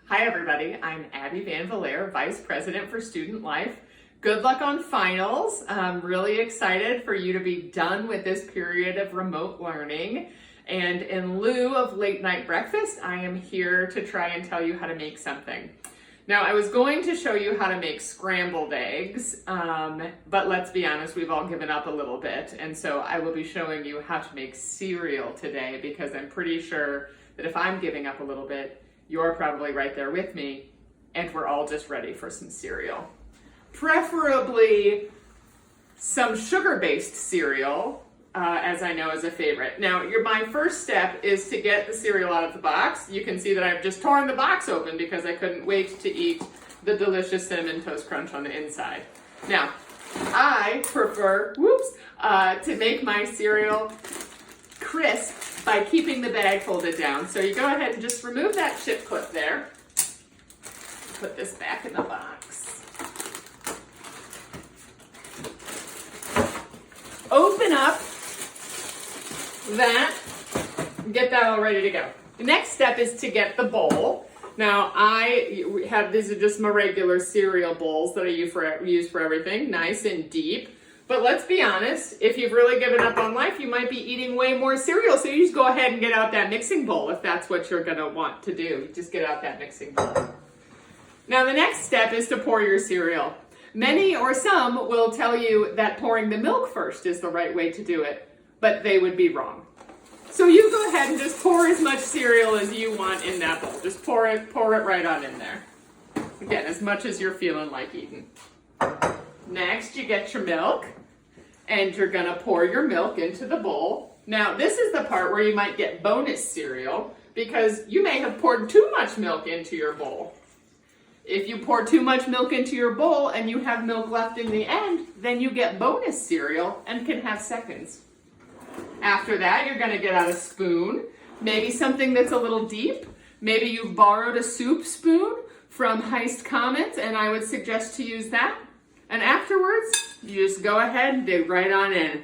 Hi everybody, I'm Abby Van Vlerah, Vice President for Student Life. Good luck on finals. I'm really excited for you to be done with this period of remote learning. And in lieu of late night breakfast, I am here to try and tell you how to make something. Now, I was going to show you how to make scrambled eggs, but let's be honest, we've all given up a little bit. And so I will be showing you how to make cereal today because I'm pretty sure that if I'm giving up a little bit, you're probably right there with me, and we're all just ready for some cereal. Preferably some sugar-based cereal, as I know is a favorite. Now, my first step is to get the cereal out of the box. You can see that I've just torn the box open because I couldn't wait to eat the delicious Cinnamon Toast Crunch on the inside. Now, I prefer, to make my cereal crisp by keeping the bag folded down. So you go ahead and just remove that chip clip there. Put this back in the box. Open up that, get that all ready to go. The next step is to get the bowl. Now these are just my regular cereal bowls that I use for everything, nice and deep. But let's be honest, if you've really given up on life, you might be eating way more cereal. So you just go ahead and get out that mixing bowl if that's what you're gonna want to do. Just get out that mixing bowl. Now the next step is to pour your cereal. Many or some will tell you that pouring the milk first is the right way to do it, but they would be wrong. So you go ahead and just pour as much cereal as you want in that bowl. Just pour it right on in there. Again, as much as you're feeling like eating. Next, you get your milk, and you're gonna pour your milk into the bowl. Now, this is the part where you might get bonus cereal because you may have poured too much milk into your bowl. If you pour too much milk into your bowl and you have milk left in the end, then you get bonus cereal and can have seconds. After that, you're gonna get out a spoon, maybe something that's a little deep. Maybe you've borrowed a soup spoon from Heist Comments, and I would suggest to use that. And afterwards, you just go ahead and dig right on in.